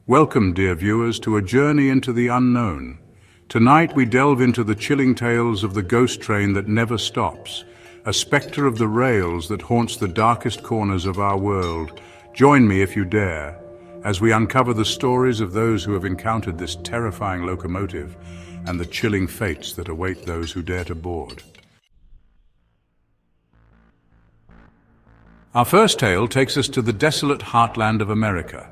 Welcome, dear viewers, to a journey into the unknown. Tonight we delve into the chilling tales of the ghost train that never stops, a spectre of the rails that haunts the darkest corners of our world. Join me if you dare, as we uncover the stories of those who have encountered this terrifying locomotive and the chilling fates that await those who dare to board. Our first tale takes us to the desolate heartland of America,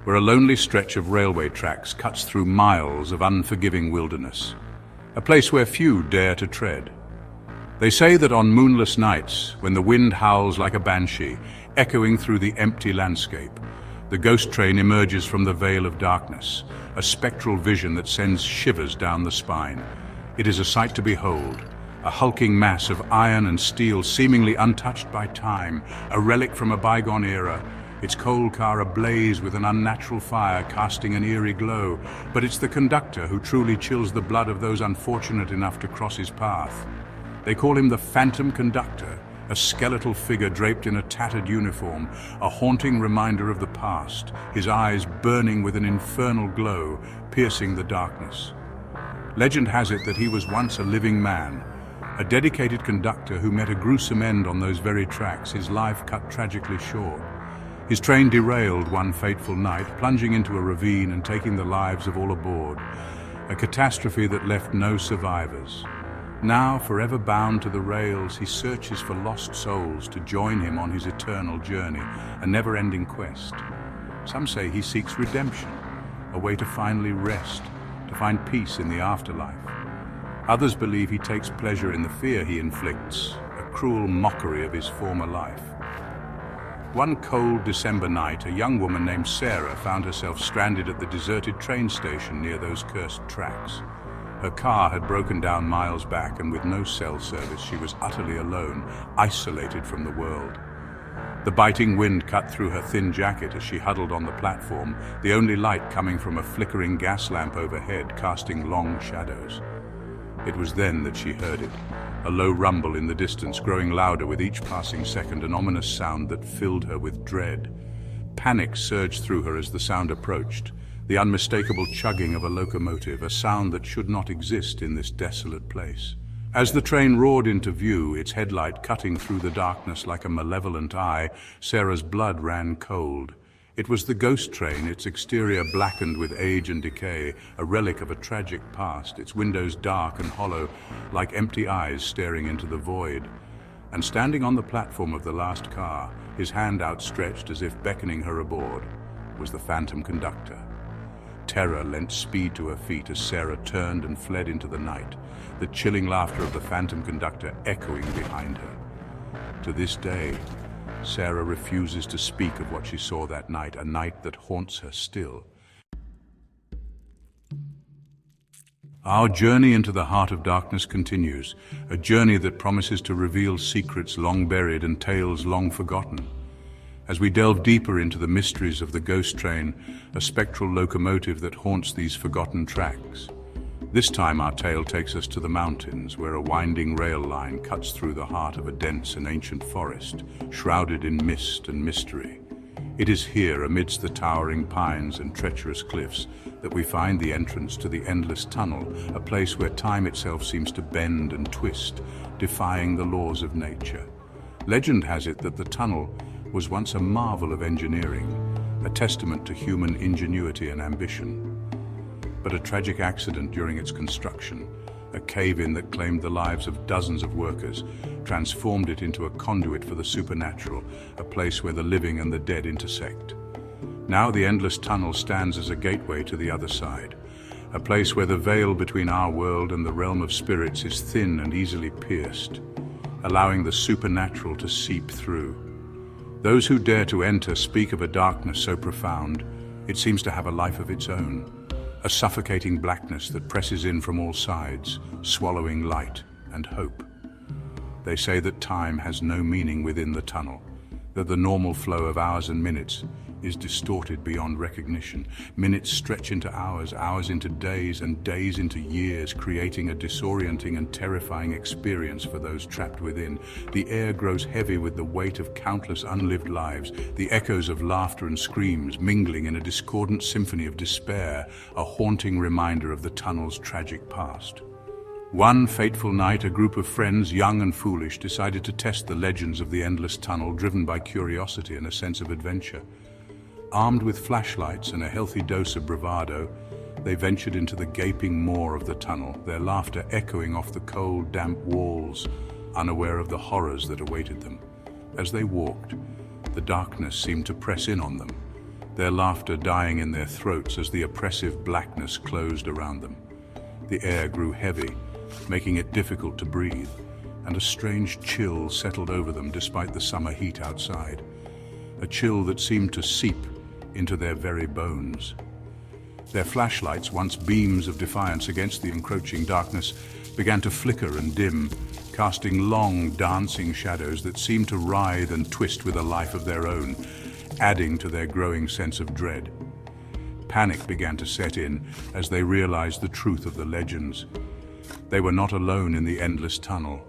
where a lonely stretch of railway tracks cuts through miles of unforgiving wilderness, a place where few dare to tread. They say that on moonless nights, when the wind howls like a banshee, echoing through the empty landscape, the ghost train emerges from the veil of darkness, a spectral vision that sends shivers down the spine. It is a sight to behold, a hulking mass of iron and steel seemingly untouched by time, a relic from a bygone era, its coal car ablaze with an unnatural fire casting an eerie glow. But it's the conductor who truly chills the blood of those unfortunate enough to cross his path. They call him the Phantom Conductor, a skeletal figure draped in a tattered uniform, a haunting reminder of the past, his eyes burning with an infernal glow, piercing the darkness. Legend has it that he was once a living man, a dedicated conductor who met a gruesome end on those very tracks, his life cut tragically short. His train derailed one fateful night, plunging into a ravine and taking the lives of all aboard, a catastrophe that left no survivors. Now, forever bound to the rails, he searches for lost souls to join him on his eternal journey, a never-ending quest. Some say he seeks redemption, a way to finally rest, to find peace in the afterlife. Others believe he takes pleasure in the fear he inflicts, a cruel mockery of his former life. One cold December night, a young woman named Sarah found herself stranded at the deserted train station near those cursed tracks. Her car had broken down miles back, and with no cell service, she was utterly alone, isolated from the world. The biting wind cut through her thin jacket as she huddled on the platform, the only light coming from a flickering gas lamp overhead, casting long shadows. It was then that she heard it, a low rumble in the distance, growing louder with each passing second, an ominous sound that filled her with dread. Panic surged through her as the sound approached, the unmistakable chugging of a locomotive, a sound that should not exist in this desolate place. As the train roared into view, its headlight cutting through the darkness like a malevolent eye, Sarah's blood ran cold. It was the ghost train, its exterior blackened with age and decay, a relic of a tragic past, its windows dark and hollow, like empty eyes staring into the void. And standing on the platform of the last car, his hand outstretched as if beckoning her aboard, was the Phantom Conductor. Terror lent speed to her feet as Sarah turned and fled into the night, the chilling laughter of the Phantom Conductor echoing behind her. To this day, Sarah refuses to speak of what she saw that night, a night that haunts her still. Our journey into the heart of darkness continues, a journey that promises to reveal secrets long buried and tales long forgotten. As we delve deeper into the mysteries of the ghost train, a spectral locomotive that haunts these forgotten tracks. This time our tale takes us to the mountains, where a winding rail line cuts through the heart of a dense and ancient forest, shrouded in mist and mystery. It is here, amidst the towering pines and treacherous cliffs, that we find the entrance to the endless tunnel, a place where time itself seems to bend and twist, defying the laws of nature. Legend has it that the tunnel was once a marvel of engineering, a testament to human ingenuity and ambition. But a tragic accident during its construction, a cave-in that claimed the lives of dozens of workers, transformed it into a conduit for the supernatural, a place where the living and the dead intersect. Now the endless tunnel stands as a gateway to the other side, a place where the veil between our world and the realm of spirits is thin and easily pierced, allowing the supernatural to seep through. Those who dare to enter speak of a darkness so profound, it seems to have a life of its own. A suffocating blackness that presses in from all sides, swallowing light and hope. They say that time has no meaning within the tunnel, that the normal flow of hours and minutes is distorted beyond recognition. Minutes stretch into hours, hours into days, and days into years, creating a disorienting and terrifying experience for those trapped within. The air grows heavy with the weight of countless unlived lives, the echoes of laughter and screams mingling in a discordant symphony of despair, a haunting reminder of the tunnel's tragic past. One fateful night, a group of friends, young and foolish, decided to test the legends of the endless tunnel, driven by curiosity and a sense of adventure. Armed with flashlights and a healthy dose of bravado, they ventured into the gaping maw of the tunnel, their laughter echoing off the cold, damp walls, unaware of the horrors that awaited them. As they walked, the darkness seemed to press in on them, their laughter dying in their throats as the oppressive blackness closed around them. The air grew heavy, making it difficult to breathe, and a strange chill settled over them despite the summer heat outside, a chill that seemed to seep into their very bones. Their flashlights, once beams of defiance against the encroaching darkness, began to flicker and dim, casting long, dancing shadows that seemed to writhe and twist with a life of their own, adding to their growing sense of dread. Panic began to set in as they realized the truth of the legends. They were not alone in the endless tunnel,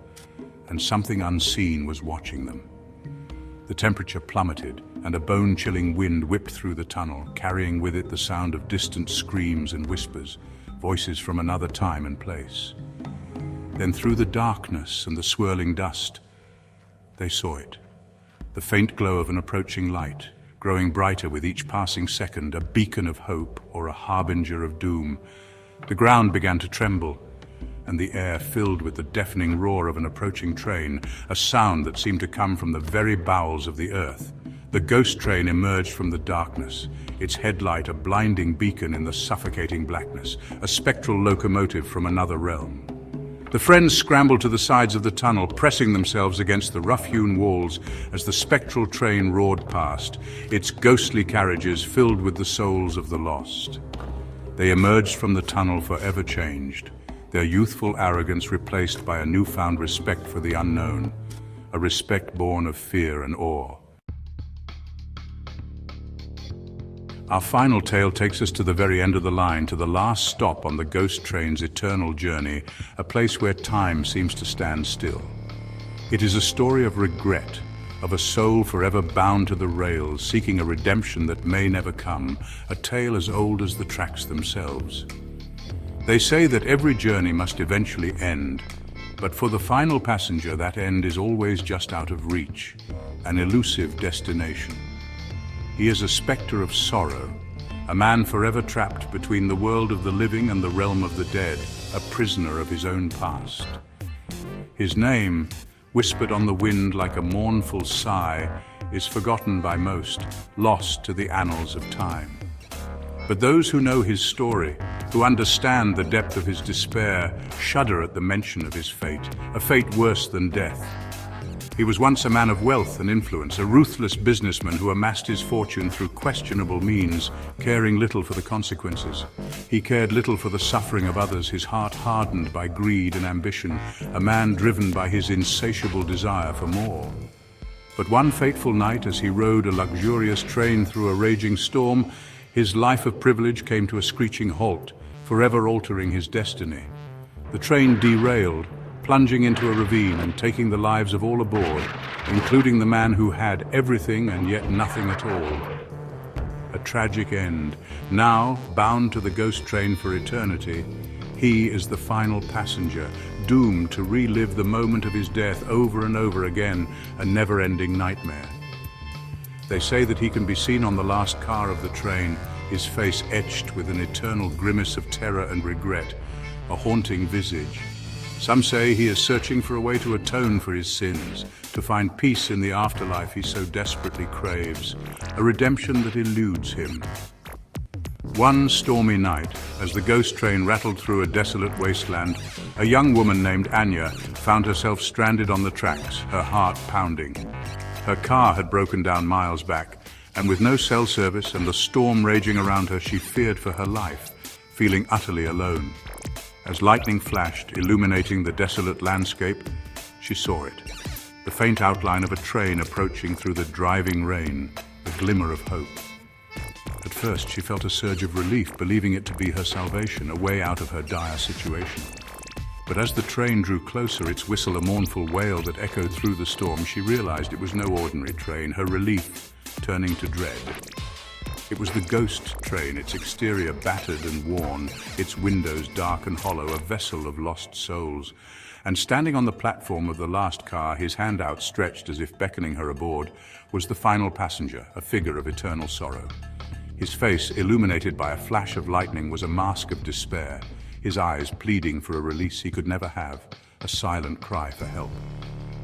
and something unseen was watching them. The temperature plummeted, and a bone-chilling wind whipped through the tunnel, carrying with it the sound of distant screams and whispers, voices from another time and place. Then through the darkness and the swirling dust, they saw it, the faint glow of an approaching light, growing brighter with each passing second, a beacon of hope or a harbinger of doom. The ground began to tremble, and the air filled with the deafening roar of an approaching train, a sound that seemed to come from the very bowels of the earth. The ghost train emerged from the darkness, its headlight a blinding beacon in the suffocating blackness, a spectral locomotive from another realm. The friends scrambled to the sides of the tunnel, pressing themselves against the rough-hewn walls as the spectral train roared past, its ghostly carriages filled with the souls of the lost. They emerged from the tunnel forever changed, their youthful arrogance replaced by a newfound respect for the unknown, a respect born of fear and awe. Our final tale takes us to the very end of the line, to the last stop on the ghost train's eternal journey, a place where time seems to stand still. It is a story of regret, of a soul forever bound to the rails, seeking a redemption that may never come, a tale as old as the tracks themselves. They say that every journey must eventually end, but for the final passenger, that end is always just out of reach, an elusive destination. He is a specter of sorrow, a man forever trapped between the world of the living and the realm of the dead, a prisoner of his own past. His name, whispered on the wind like a mournful sigh, is forgotten by most, lost to the annals of time. But those who know his story, who understand the depth of his despair, shudder at the mention of his fate, a fate worse than death. He was once a man of wealth and influence, a ruthless businessman who amassed his fortune through questionable means, caring little for the consequences. He cared little for the suffering of others, his heart hardened by greed and ambition, a man driven by his insatiable desire for more. But one fateful night, as he rode a luxurious train through a raging storm, his life of privilege came to a screeching halt, forever altering his destiny. The train derailed, plunging into a ravine and taking the lives of all aboard, including the man who had everything and yet nothing at all. A tragic end. Now, bound to the ghost train for eternity, he is the final passenger, doomed to relive the moment of his death over and over again, a never-ending nightmare. They say that he can be seen on the last car of the train, his face etched with an eternal grimace of terror and regret, a haunting visage. Some say he is searching for a way to atone for his sins, to find peace in the afterlife he so desperately craves, a redemption that eludes him. One stormy night, as the ghost train rattled through a desolate wasteland, a young woman named Anya found herself stranded on the tracks, her heart pounding. Her car had broken down miles back, and with no cell service and the storm raging around her, she feared for her life, feeling utterly alone. As lightning flashed, illuminating the desolate landscape, she saw it. the faint outline of a train approaching through the driving rain, a glimmer of hope. At first, she felt a surge of relief, believing it to be her salvation, a way out of her dire situation. But as the train drew closer, its whistle a mournful wail that echoed through the storm, she realized it was no ordinary train, her relief turning to dread. It was the ghost train, its exterior battered and worn, its windows dark and hollow, a vessel of lost souls. And standing on the platform of the last car, his hand outstretched as if beckoning her aboard, was the final passenger, a figure of eternal sorrow. His face, illuminated by a flash of lightning, was a mask of despair, his eyes pleading for a release he could never have, a silent cry for help.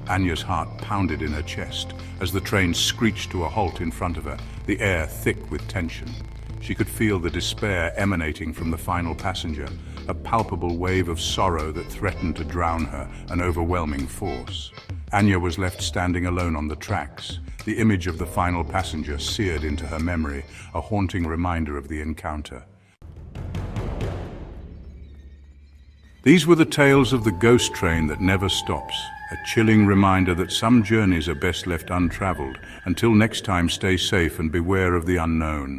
Anya's heart pounded in her chest as the train screeched to a halt in front of her, the air thick with tension. She could feel the despair emanating from the final passenger, a palpable wave of sorrow that threatened to drown her, an overwhelming force. Anya was left standing alone on the tracks, the image of the final passenger seared into her memory, a haunting reminder of the encounter. These were the tales of the ghost train that never stops, a chilling reminder that some journeys are best left untraveled. Until next time, stay safe and beware of the unknown.